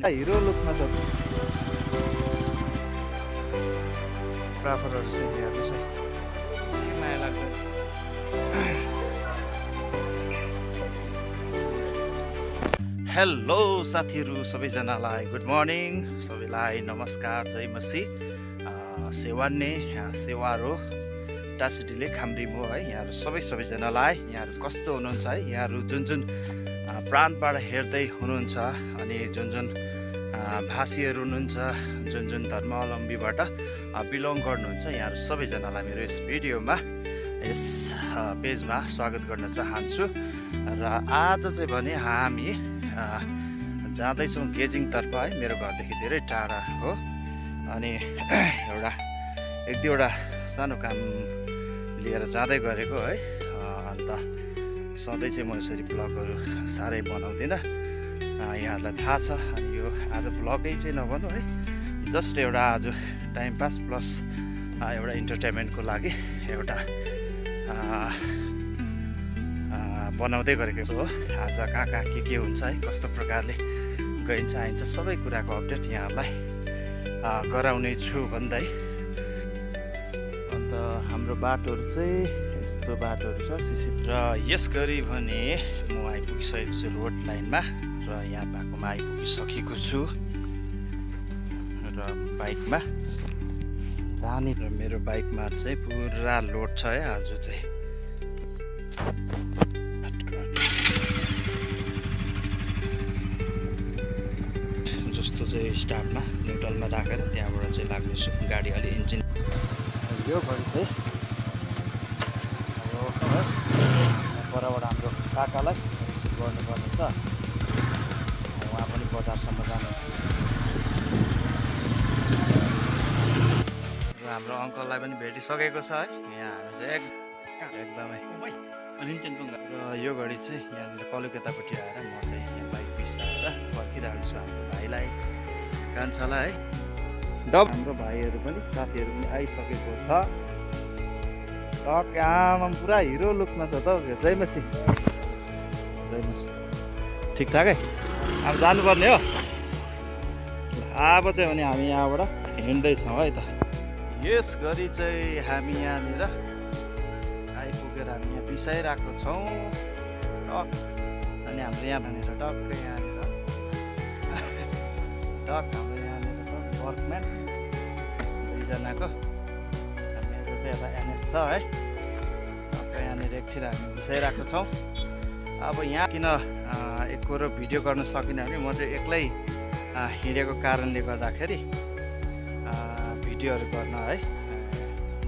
Hero लुक्समा छ फोटोग्राफरहरू चाहिँ हेर्नुहोस् है के माया लाग्छ। हेलो साथीहरू सबैजनालाई गुड मर्निङ, सबैलाई नमस्कार, जय मसी सेवान्ने सेवारो टासिटीले खाम्रीमो है। यहाँहरू सबैजनालाई यहाँहरू कस्तो हुनुहुन्छ है, यहाँहरू जुन प्रान्तबाट हेर्दै हुनुहुन्छ अनि जुन भाषीहरू हुनुहुन्छ, जुन धर्मावलम्बीबाट बिलोङ गर्नुहुन्छ, यहाँहरू सबैजनालाई मेरो यस भिडियोमा यस पेजमा स्वागत गर्न चाहन्छु। र आज चाहिँ भने हामी जाँदैछौँ गेजिङतर्फ है। मेरो घरदेखि धेरै टाढा हो अनि एक दुईवटा सानो काम लिएर जाँदै गरेको है। अन्त सधैँ चाहिँ म यसरी ब्लगहरू साह्रै बनाउँदिनँ, यहाँहरूलाई थाहा छ। अनि यो आज ब्लगै चाहिँ नभनौँ है, जस्ट एउटा आज टाइम पास प्लस एउटा इन्टरटेनमेन्टको लागि एउटा बनाउँदै गरेको छु हो। आज कहाँ के हुन्छ है, कस्तो प्रकारले गइन्छ आइन्छ सबै कुराको अपडेट यहाँहरूलाई गराउने छु भन्दै। अन्त हाम्रो बाटोहरू चाहिँ यस्तो बाटोहरू छ सिसिप र यस गरी भने म आइपुगिसकेको छु रोड लाइनमा र यहाँ बाटोमा आइपुगिसकेको छु र बाइकमा जाने। र मेरो बाइकमा चाहिँ पुरा लोड छ है आज चाहिँ। जस्तो चाहिँ स्टार्टमा न्युट्रलमा राखेर त्यहाँबाट चाहिँ लाग्नेछु गाडी अलि इन्जिन। यो घडी चाहिँ परबाट हाम्रो काकालाई रिसिभ गर्नुपर्ने छ, उहाँ पनि बजारसम्म जानु। र हाम्रो अङ्कललाई पनि भेटिसकेको छ है। यहाँ हामी चाहिँ एकदमै र यो घडी चाहिँ यहाँनिर कलुकेतापट्टि आएर म चाहिँ यहाँ बाइक बिसाएर पर्खिरहेको छु हाम्रो भाइलाई, कान्छालाई है। हाम्रो भाइहरू पनि साथीहरू पनि आइसकेको छ। आमा पुरा हिरो लुक्समा छ त। जय मसी, जय मसी, ठिकठाक है। अब जानुपर्ने हो। अब चाहिँ भने हामी यहाँबाट हिँड्दैछौँ है त। यस गरी चाहिँ हामी यहाँनिर आइपुगेर हामी यहाँ बिसाइरहेको छौँ। अनि हाम्रो यहाँनिर टक्कै यहाँनिर हाम्रो यहाँनिर छ वर्कम्यान दुईजनाको। मेरो चाहिँ यता एनएस छ है। टक्कै यहाँनिर एकछिन हामी बिसाइरहेको छौँ। अब यहाँ किन एकरो भिडियो गर्न सकिनँ भने म चाहिँ एक्लै हिँडेको कारणले गर्दाखेरि भिडियोहरू गर्न है,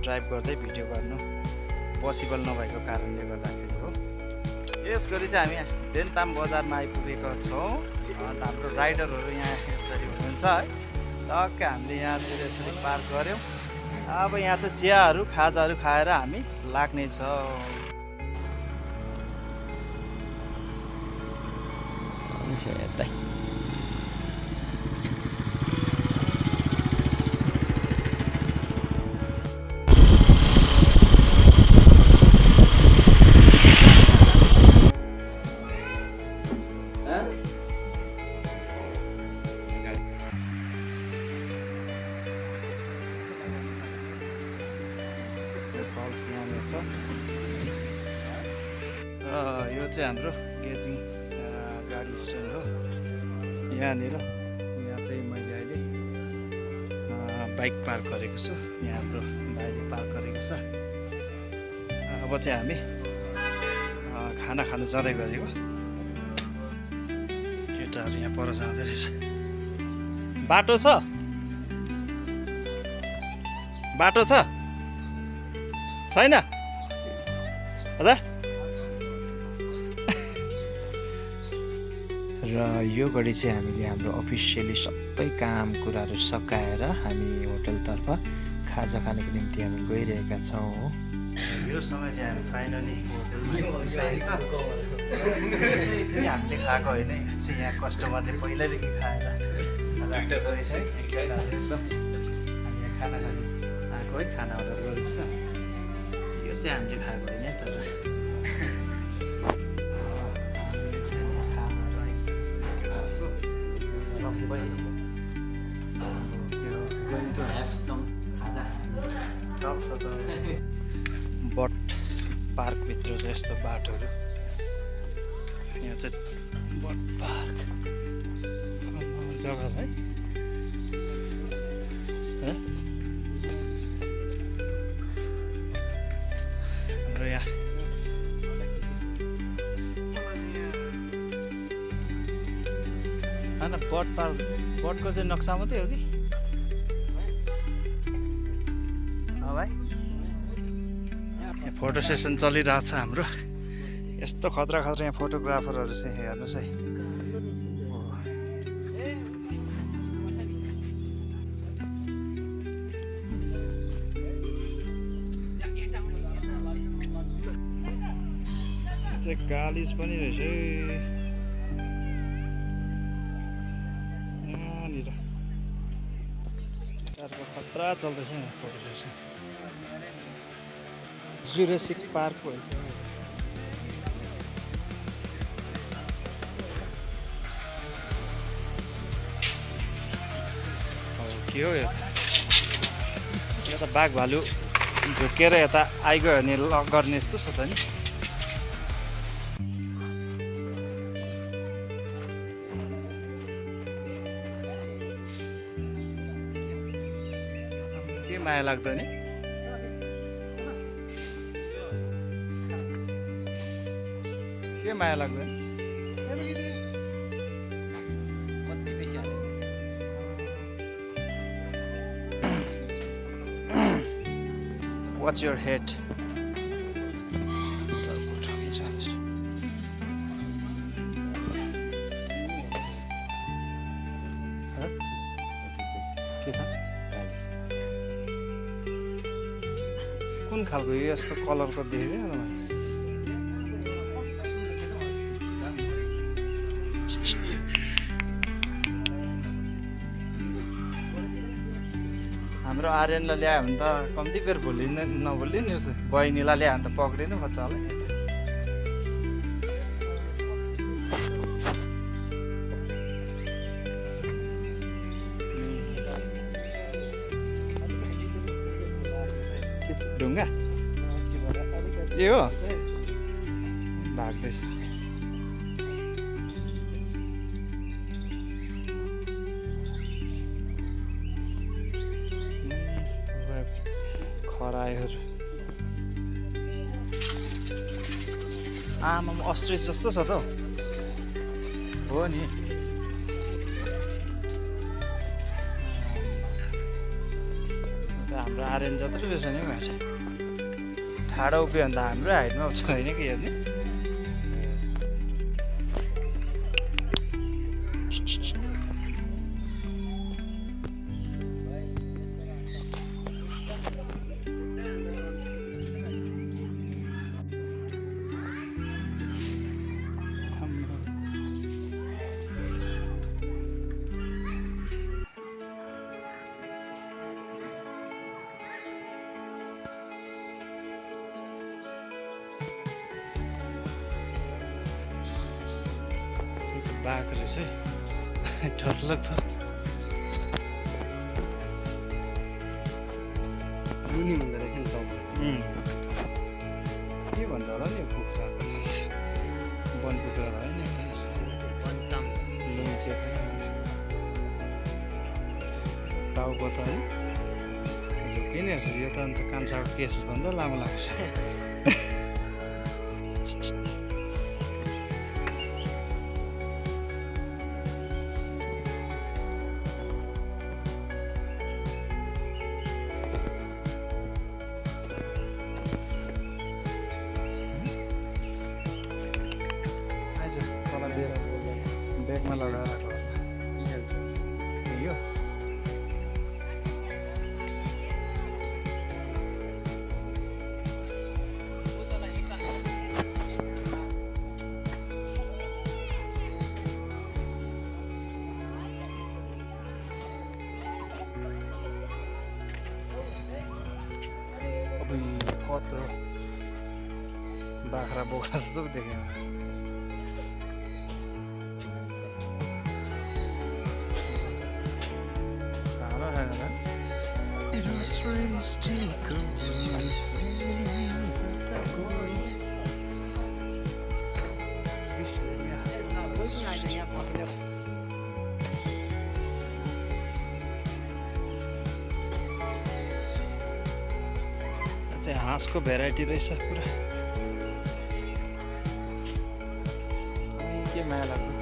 ड्राइभ गर्दै भिडियो गर्नु पोसिबल नभएको कारणले गर्दाखेरि हो। यस गरी चाहिँ हामी देन्ताम बजारमा आइपुगेका छौँ। अन्त हाम्रो राइडरहरू यहाँ यसरी हुनुहुन्छ है। टक्कै हामीले यहाँतिर यसरी पार्क गऱ्यौँ। अब यहाँ चाहिँ चियाहरू खाजाहरू खाएर हामी लाग्नेछौँ। यो चाहिँ हाम्रो गेजिङ गाडी स्ट्यान्ड हो। यहाँनिर यहाँ चाहिँ मैले अहिले बाइक पार्क गरेको छु। यहाँ हाम्रो भाइले पार्क गरेको छ। अब चाहिँ हामी खाना खानु जाँदै गरेको। केटाहरू यहाँ पर जाँदै रहेछ। बाटो छ, बाटो छ छैन हजुर। र यो घडी चाहिँ हामीले हाम्रो अफिसियली सबै काम कुराहरू सकाएर हामी होटलतर्फ खाजा खानको निम्ति हामी गइरहेका छौँ। यो समय चाहिँ हामी फाइनली होटलमा आइसकेको छ। हामीले खाएको होइन, यो चाहिँ यहाँ कस्टमरले पहिल्यैदेखि खाएर राखेको रहेछ है। एकदम हामी यहाँ खाना खानु आएको है, खाना अर्डर गरेको छ। यो चाहिँ हामीले खाएको होइन तर बट पार्कभित्र चाहिँ यस्तो बाटोहरू यहाँ चाहिँ बट पार्क जग्गा है हाम्रो यहाँ होइन बट पार्क बटको चाहिँ नक्सा मात्रै हो कि भाइ यहाँ फोटो सेसन चलिरहेछ हाम्रो यस्तो खतरा खतरा यहाँ फोटोग्राफरहरू चाहिँ हेर्नुहोस् है गालिज पनि रहेछ यहाँनिर खतरा चल्दैछ यहाँ फोटो सेसन जुरासिक पार्क हो के हो यो त बाघ भालु झुकेर यता आइगयो भने लक गर्ने जस्तो छ त नि के माया लाग्दो नि के माया लाग्दो नि What's your head? कुन खालको यो यस्तो कलरको देखेको हाम्रो आर्यनलाई ल्यायो भने त कम्ती बेर नभुल्ने नि रहेछ बहिनीलाई ल्यायो भने त पक्रिनु बच्चालाई ढुङ्गा ए हो भाग्दैछ खरायोहरू आमा अस्ट्रिच जस्तो छ त हो नि हाम्रो आर्यन जत्रो रहेछ नि भाइ ठाडो उभियो भने त हाम्रो हाइटमा छैन कि हेर्ने बाघ रहेछ है डरलाग्दो मुनि हुँदो रहेछ नि के भन्छ होला नि कुखुरा वन कुखुरा भयो नि टाउको त है झुक्किने रहेछ यो त अन्त कान्छाको केसभन्दा लामो लाग्छ ब्यागमा लगाएर यो कत्रो बाख्रा बोक्रा जस्तो देख्यो सृष्टिको चाहिँ हाँसको भेराइटी रहेछ पुरा के माया लाग्दो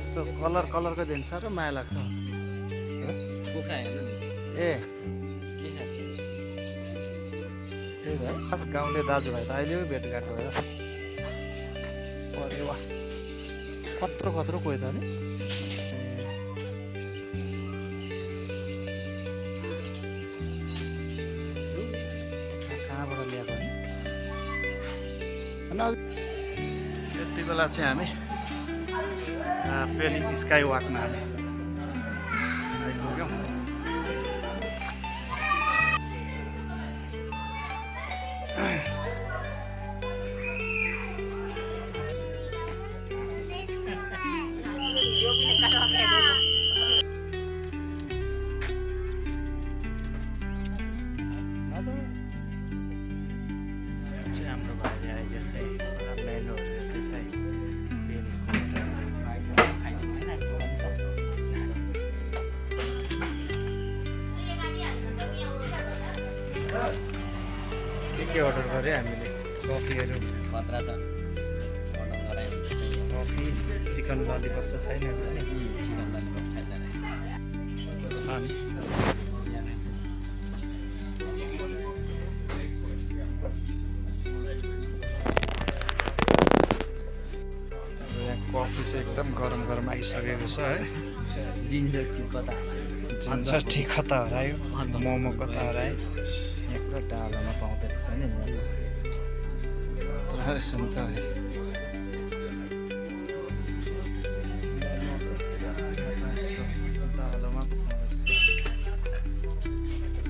यस्तो कलरको देख्छ साह्रो माया लाग्छ कुखुरा हेर्नु नि ए के छ त्यही भएर खास गाउँले दाजुभाइ त अहिले पो भेटघाट भयो अरे वाह कत्रो कोही त नि कहाँबाट ल्याएको नि त्यति बेला चाहिँ हामी पेलिङ स्काई वाकमा हामी आइपुग्यौँ हाम्रो भाइले अहिले चाहिँ पुरा मेनुहरू हेर्दैछ है के अर्डर गऱ्यो हामीले कफीहरू खतरा छ अर्डर गरायो कफी चिकन ललिपप त छैन नि चिकन ललिपप छैन छ नि कफी चाहिँ एकदम गरम आइसकेको छ है जिन्जर टी कता जिन्जर टी कता हरायो मोमो कता हरायो यहाँ पुरा डालोमा पाउँदो रहेछ नि रहेछ नि त है डालोमा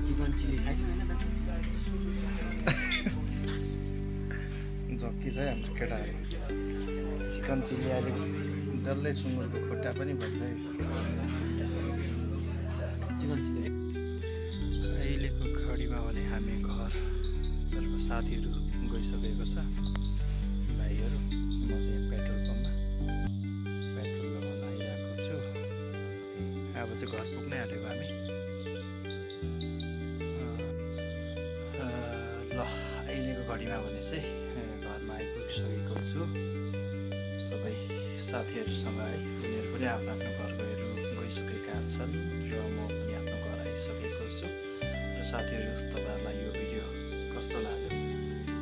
चिकन चिली खाइदिनु झक्की छ है हाम्रो केटाहरू चिकन चिल्ली अहिले डल्लै सुँगुरको खुट्टा पनि भन्छ चिकन चिली अहिलेको घडीमा भने हामी घरतर्फ साथीहरू गइसकेको छ भाइहरू म चाहिँ पेट्रोल पम्पमा पेट्रोल लगाउन आइरहेको छु अब चाहिँ घर पुग्नै आँटेको हामी ल अहिलेको घडीमा भने चाहिँ घरमा आइपुगिसकेको छु सबै साथीहरूसँग है उनीहरू पनि आफ्नो आफ्नो घर गइसकेका छन् र म पनि आफ्नो घर आइसकेको छु र साथीहरू तपाईँहरूलाई यो भिडियो कस्तो लाग्यो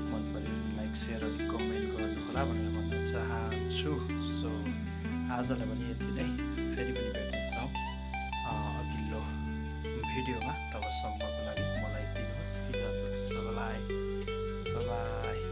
मन पऱ्यो लाइक सेयर अनि कमेन्ट गर्नुहोला भनेर भन्न चाहन्छु सो आजलाई पनि यति नै फेरि पनि भेट्नेछौँ अघिल्लो भिडियोमा तबसम्मको लागि मलाई दिनुहोस् इजाजत सबैलाई बाई